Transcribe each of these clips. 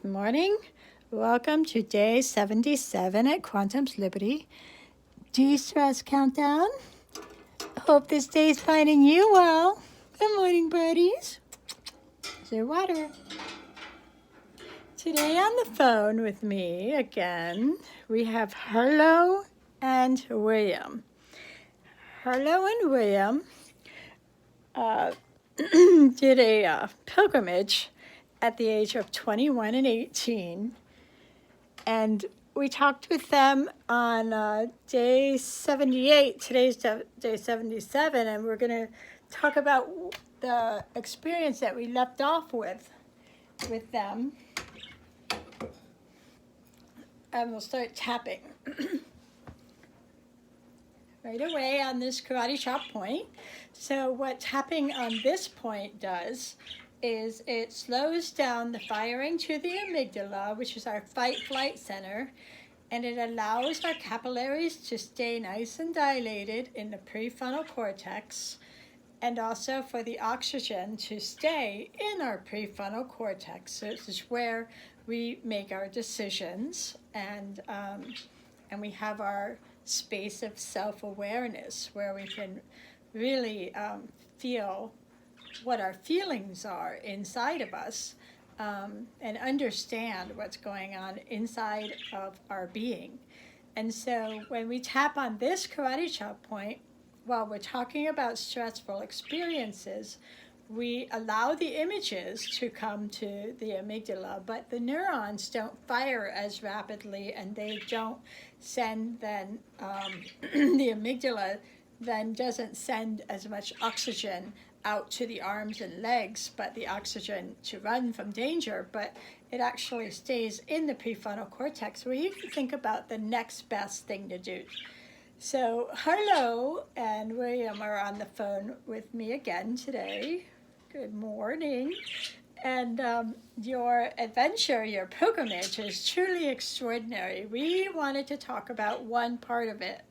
morning. Welcome to day 77 at Quantum's Liberty. DeStress countdown. Hope this day is finding you well. Good morning, birdies. Here's your water. Today on the phone with me again, we have Harlow and William. Harlow and William did a pilgrimage at the age of 21 and 18, and we talked with them on day 78. Today's day 77, and we're going to talk about the experience that we left off with them, and we'll start tapping right away on this karate chop point. So what tapping on this point does is it slows down the firing to the amygdala, which is our fight-flight center, and it allows our capillaries to stay nice and dilated in the prefrontal cortex, and also for the oxygen to stay in our prefrontal cortex. So this is where we make our decisions, and we have our space of self-awareness where we can really feel what our feelings are inside of us, and understand what's going on inside of our being. And so when we tap on this karate chop point, while we're talking about stressful experiences, we allow the images to come to the amygdala, but the neurons don't fire as rapidly, and they don't send then, the amygdala then doesn't send as much oxygen out to the arms and legs, but the oxygen to run from danger, but it actually stays in the prefrontal cortex where you can think about the next best thing to do. So Harlow and William are on the phone with me again today. Good morning. And your adventure, your pilgrimage is truly extraordinary. We wanted to talk about one part of it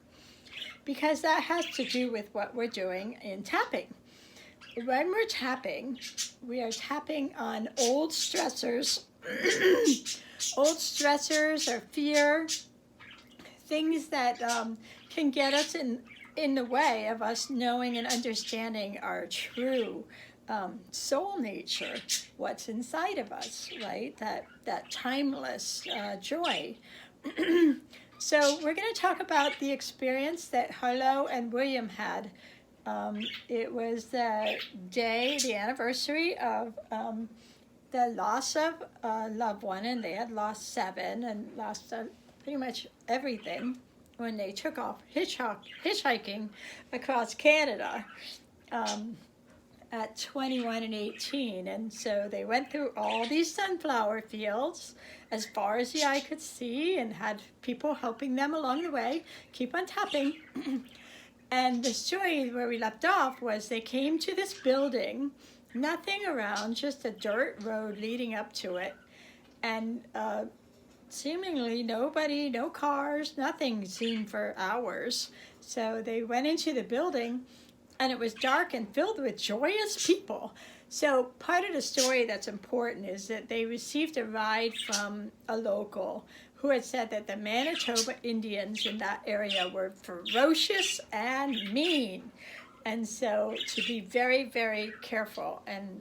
because that has to do with what we're doing in tapping. When we're tapping, we are tapping on old stressors, old stressors or fear, things that can get us in the way of us knowing and understanding our true soul nature, what's inside of us, right? That timeless joy. So we're going to talk about the experience that Harlow and William had. It was the day, the anniversary of the loss of a loved one, and they had lost 7 and lost pretty much everything when they took off hitchhiking across Canada at 21 and 18. And so they went through all these sunflower fields as far as the eye could see, and had people helping them along the way. Keep on tapping. And the story where we left off was they came to this building, nothing around, just a dirt road leading up to it. And seemingly nobody, no cars, nothing seen for hours. So they went into the building, and it was dark and filled with joyous people. So part of the story that's important is that they received a ride from a local who had said that the Manitoba Indians in that area were ferocious and mean. And so to be very, very careful and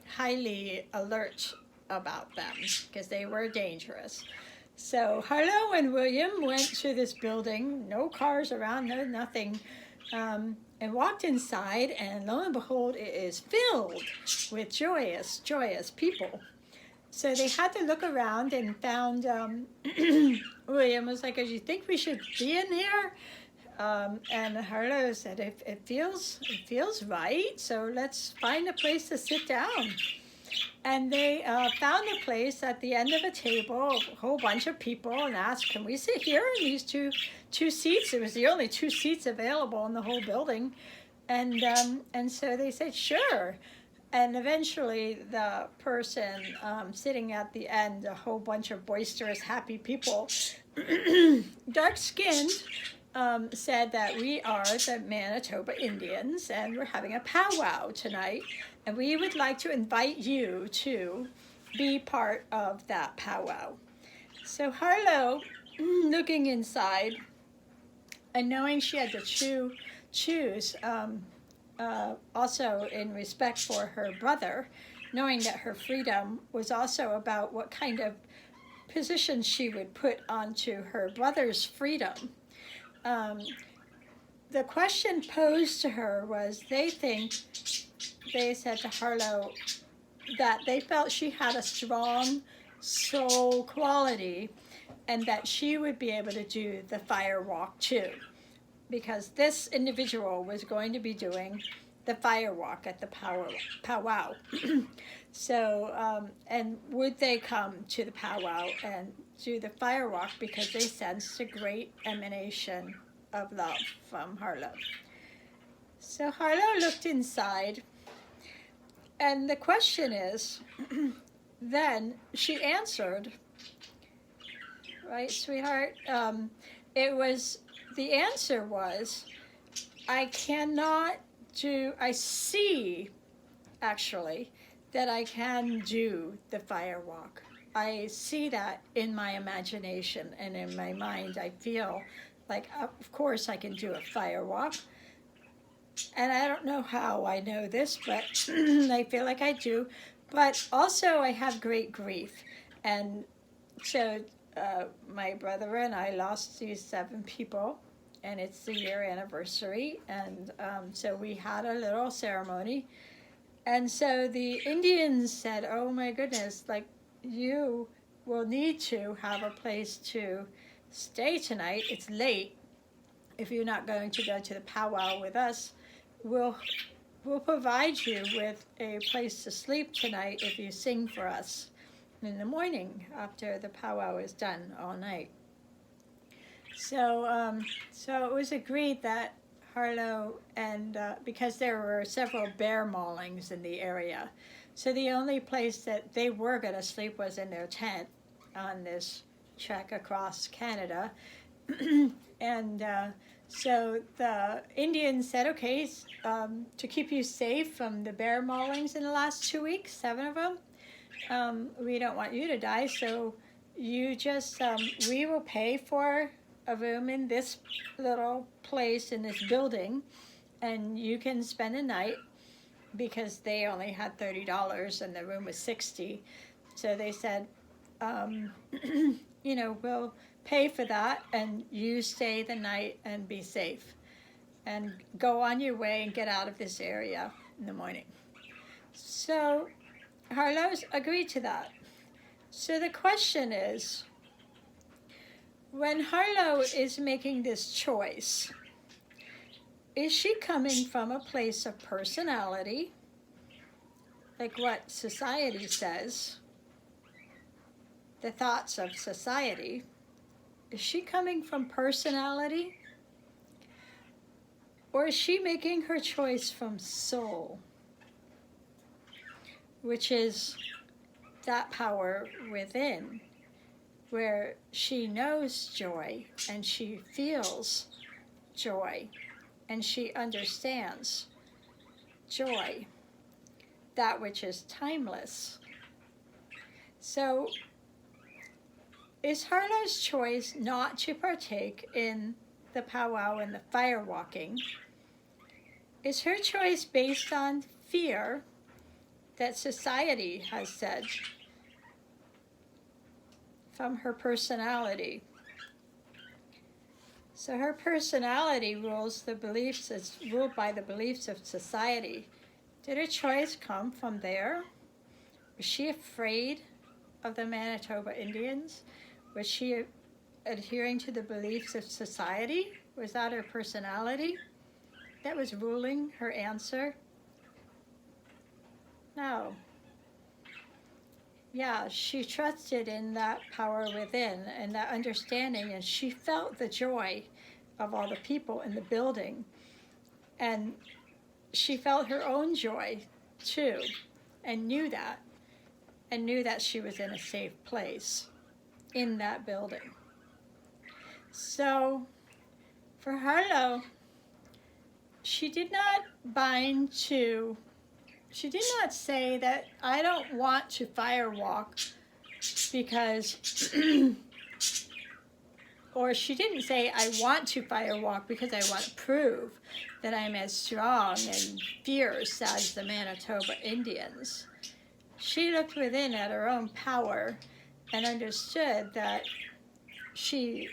highly alert about them, because they were dangerous. So Harlow and William went to this building, no cars around, no nothing, and walked inside, and lo and behold, it is filled with joyous, joyous people. So they had to look around and found, William was like, "Do you think we should be in here?" And Harlow said, it feels right, so let's find a place to sit down. And they found a place at the end of a table, a whole bunch of people, and asked, "Can we sit here in these two seats?" It was the only 2 seats available in the whole building. And so they said, "Sure." And eventually the person sitting at the end, a whole bunch of boisterous, happy people, dark-skinned, said that we are the Manitoba Indians, and we're having a powwow tonight, and we would like to invite you to be part of that powwow. So Harlow, looking inside and knowing she had to choose, also in respect for her brother, knowing that her freedom was also about what kind of position she would put onto her brother's freedom. The question posed to her was, they said to Harlow that they felt she had a strong soul quality and that she would be able to do the fire walk too, because this individual was going to be doing the fire walk at the powwow. So, and would they come to the powwow and do the fire walk because they sensed a great emanation of love from Harlow. So Harlow looked inside, and the question is, then she answered, right, sweetheart? The answer was, I see, actually, that I can do the fire walk. I see that in my imagination and in my mind. I feel like, of course, I can do a fire walk. And I don't know how I know this, but I feel like I do. But also, I have great grief. And so my brother and I lost these 7 people, and it's the year anniversary. And so we had a little ceremony. And so the Indians said, oh my goodness, like, you will need to have a place to stay tonight. It's late. If you're not going to go to the powwow with us, we'll provide you with a place to sleep tonight if you sing for us in the morning after the powwow is done all night. So, so it was agreed that Harlow, and because there were several bear maulings in the area, so the only place that they were going to sleep was in their tent on this trek across Canada. And so the Indians said, okay, to keep you safe from the bear maulings in the last 2 weeks, 7 of them, we don't want you to die, so you just, we will pay for a room in this little place in this building, and you can spend a night, because they only had $30 and the room was $60. So they said, you know, we'll pay for that, and you stay the night and be safe and go on your way and get out of this area in the morning. So Harlow's agreed to that. So the question is, when Harlow is making this choice, is she coming from a place of personality, like what society says, the thoughts of society? Is she coming from personality? Or is she making her choice from soul, which is that power within, where she knows joy and she feels joy and she understands joy, that which is timeless. So is Harlow's choice not to partake in the powwow and the fire walking? Is her choice based on fear that society has said from her personality? So her personality rules the beliefs, is ruled by the beliefs of society. Did her choice come from there? Was she afraid of the Manitoba Indians? Was she adhering to the beliefs of society? Was that her personality that was ruling her answer? No. Yeah, she trusted in that power within and that understanding, and she felt the joy of all the people in the building. And she felt her own joy too, and knew that she was in a safe place in that building. So for Harlow, she did not bind to she did not say that I don't want to firewalk because, or she didn't say I want to firewalk because I want to prove that I'm as strong and fierce as the Manitoba Indians. She looked within at her own power and understood that she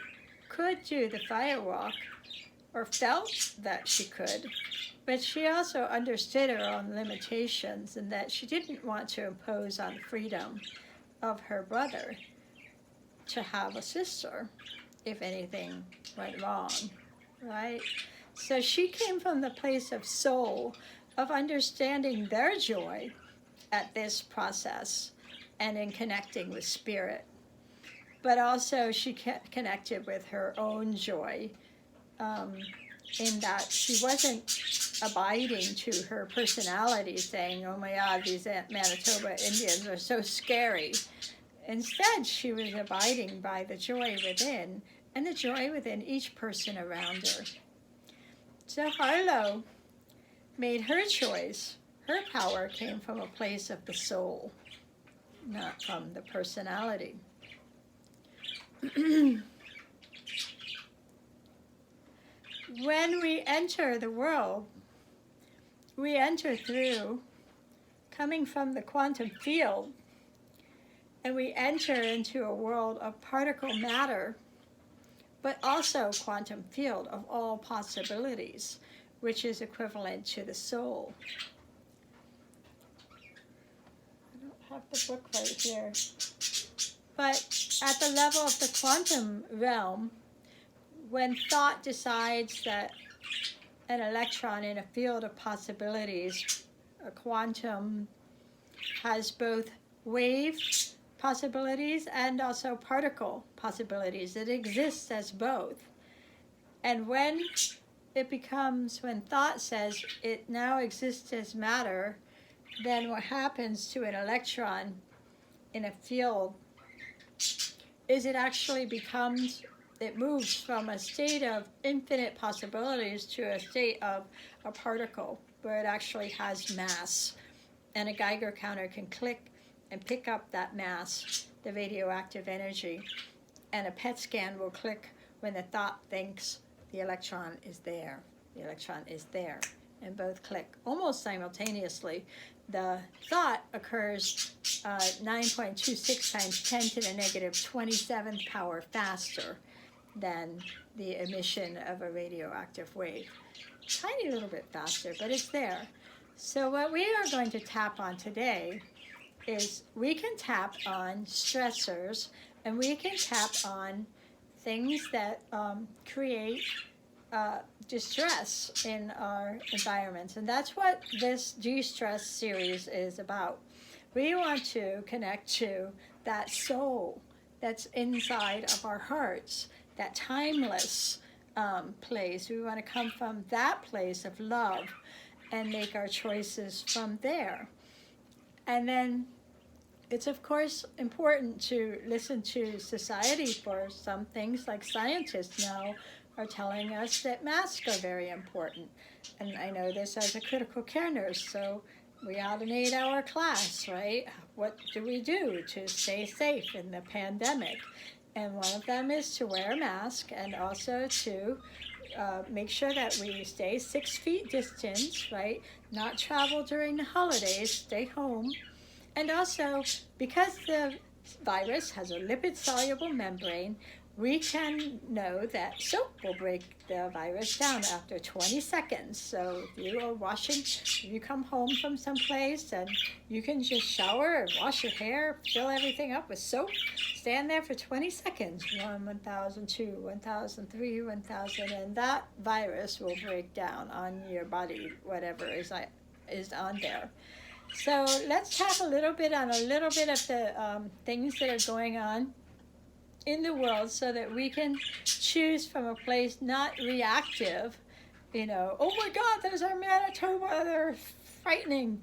could do the firewalk, or felt that she could, but she also understood her own limitations and that she didn't want to impose on the freedom of her brother to have a sister if anything went wrong, right? So she came from the place of soul, of understanding their joy at this process and in connecting with spirit. But also she connected with her own joy, in that she wasn't abiding to her personality, saying, oh my God, these Manitoba Indians are so scary. Instead, she was abiding by the joy within and the joy within each person around her. So Harlow made her choice. Her power came from a place of the soul, not from the personality. When we enter the world, we enter through coming from the quantum field, and we enter into a world of particle matter, but also quantum field of all possibilities, which is equivalent to the soul. I don't have the book right here. But at the level of the quantum realm, when thought decides that an electron in a field of possibilities, a quantum has both wave possibilities and also particle possibilities. It exists as both. And when thought says it now exists as matter, then what happens to an electron in a field is it moves from a state of infinite possibilities to a state of a particle where it actually has mass. And a Geiger counter can click and pick up that mass, the radioactive energy. And a PET scan will click when the thought thinks the electron is there. The electron is there. And both click almost simultaneously. The thought occurs 9.26 times 10 to the negative 27th power faster than the emission of a radioactive wave. Tiny little bit faster, but it's there. So what we are going to tap on today is we can tap on stressors, and we can tap on things that create distress in our environments. And that's what this DeStress series is about. We want to connect to that soul that's inside of our hearts, that timeless place. We want to come from that place of love and make our choices from there. And then it's of course important to listen to society for some things, like scientists now are telling us that masks are very important. And I know this as a critical care nurse, so we had an 8-hour class, right? What do we do to stay safe in the pandemic? And one of them is to wear a mask, and also to make sure that we stay 6 feet distance, right? Not travel during the holidays, stay home. And also, because the virus has a lipid-soluble membrane, we can know that soap will break the virus down after 20 seconds. So if you are if you come home from someplace and you can just shower and wash your hair, fill everything up with soap, stand there for 20 seconds, 1, 1,000, 2, 1,000, 3, 1,000, and that virus will break down on your body, whatever is on there. So let's tap a little bit on a little bit of the things that are going on in the world, so that we can choose from a place not reactive, oh my God, those are Manitoba, they're frightening.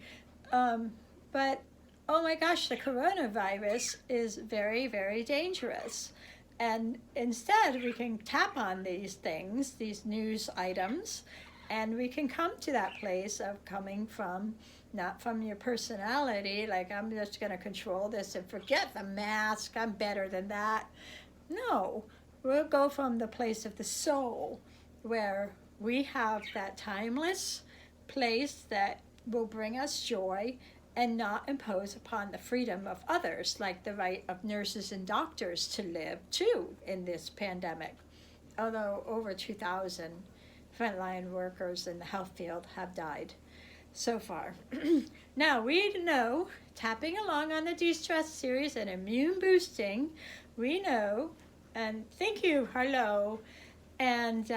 But oh my gosh, the coronavirus is very, very dangerous. And instead, we can tap on these things, these news items, and we can come to that place of coming from not from your personality, like I'm just going to control this and forget the mask, I'm better than that. No, we'll go from the place of the soul, where we have that timeless place that will bring us joy and not impose upon the freedom of others, like the right of nurses and doctors to live too in this pandemic. Although over 2,000 frontline workers in the health field have died so far. Now we know, tapping along on the DeStress series and immune boosting, we know, and thank you, Harlow, and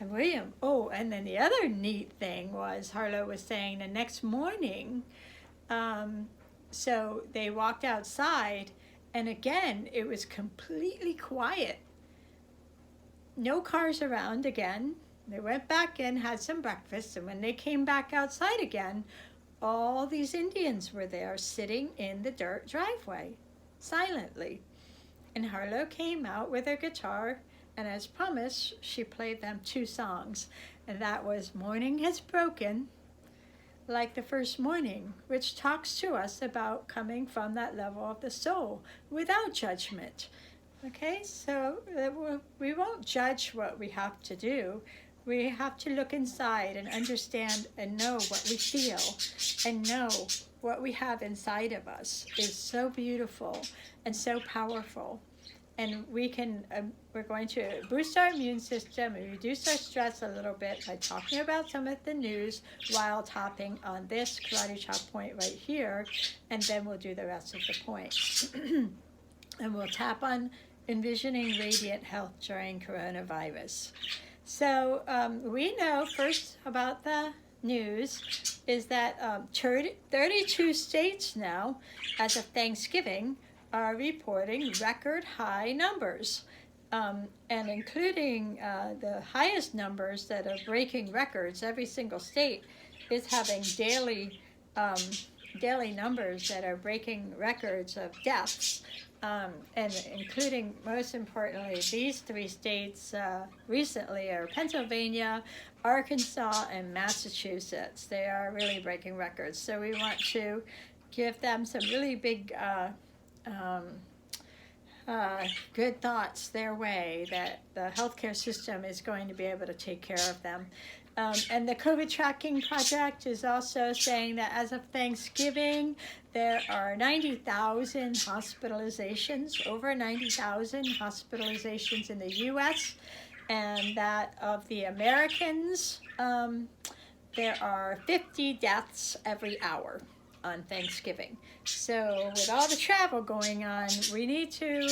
William. Oh, and then the other neat thing was Harlow was saying the next morning, so they walked outside, and again, it was completely quiet. No cars around again. They went back in, had some breakfast, and when they came back outside again, all these Indians were there sitting in the dirt driveway, silently. And Harlow came out with her guitar, and as promised, she played them 2 songs. And that was Morning Has Broken, like the first morning, which talks to us about coming from that level of the soul without judgment. Okay, so we won't judge what we have to do. We have to look inside and understand and know what we feel and know what we have inside of us is so beautiful and so powerful. And we can, we're going to boost our immune system and reduce our stress a little bit by talking about some of the news while tapping on this karate chop point right here, and then we'll do the rest of the points. And we'll tap on envisioning radiant health during coronavirus. So we know first about the news is that 32 states now, as of Thanksgiving, are reporting record high numbers, and including the highest numbers that are breaking records. Every single state is having daily numbers that are breaking records of deaths. And including, most importantly, these 3 states recently are Pennsylvania, Arkansas, and Massachusetts. They are really breaking records. So we want to give them some really big good thoughts their way, that the healthcare system is going to be able to take care of them. And the COVID tracking project is also saying that as of Thanksgiving, there are 90,000 hospitalizations, over 90,000 hospitalizations in the U.S., and that of the Americans, there are 50 deaths every hour on Thanksgiving. So with all the travel going on, we need to,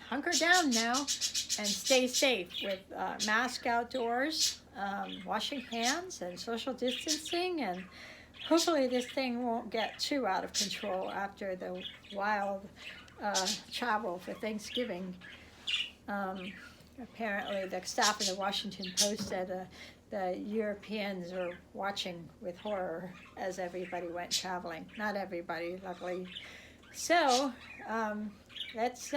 hunker down now and stay safe with mask outdoors, washing hands and social distancing, and hopefully this thing won't get too out of control after the wild travel for Thanksgiving. Apparently the staff of the Washington Post said the Europeans are watching with horror as everybody went traveling. Not everybody, luckily. So let's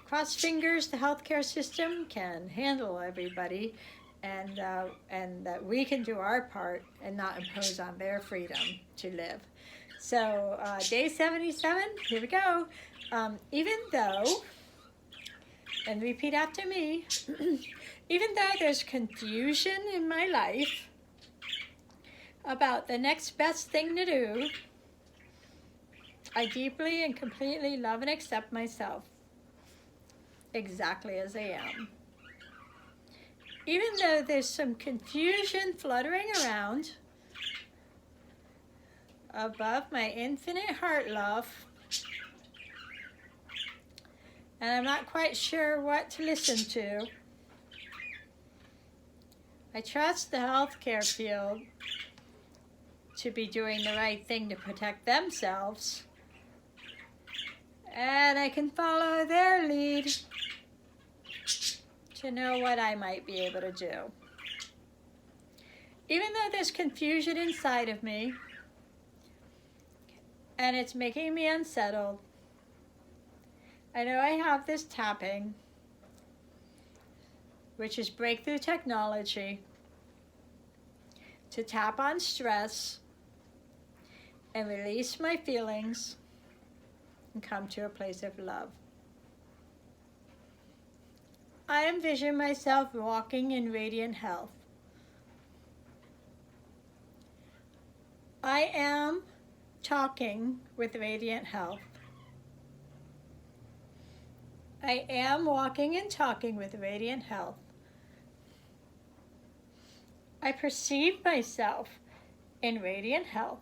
cross fingers the healthcare system can handle everybody, and that we can do our part and not impose on their freedom to live. So day 77, here we go. Even though, and repeat after me, even though there's confusion in my life about the next best thing to do, I deeply and completely love and accept myself exactly as I am. Even though there's some confusion fluttering around above my infinite heart love, and I'm not quite sure what to listen to, I trust the healthcare field to be doing the right thing to protect themselves, and I can follow their lead to know what I might be able to do. Even though there's confusion inside of me, and it's making me unsettled, I know I have this tapping, which is breakthrough technology, to tap on stress and release my feelings and come to a place of love. I envision myself walking in radiant health. I am talking with radiant health. I am walking and talking with radiant health. I perceive myself in radiant health.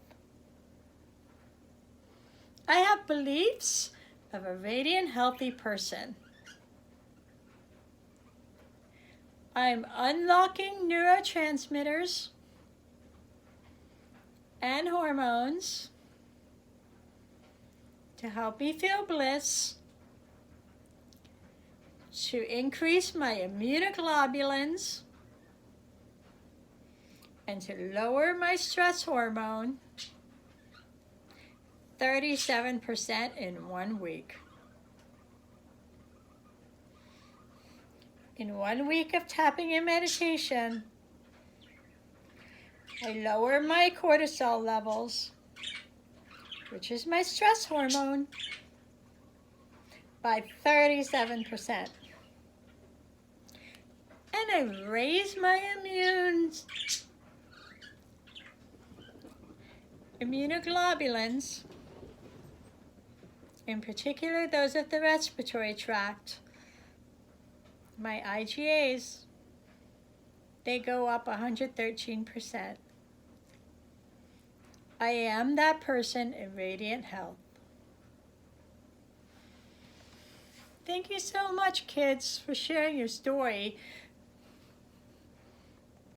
I have beliefs of a radiant, healthy person. I'm unlocking neurotransmitters and hormones to help me feel bliss, to increase my immunoglobulins, and to lower my stress hormone 37% in 1 week. In 1 week of tapping and meditation, I lower my cortisol levels, which is my stress hormone, by 37%. And I raise my immunoglobulins, in particular those of the respiratory tract. My IgAs, they go up 113%. I am that person in radiant health. Thank you so much, kids, for sharing your story.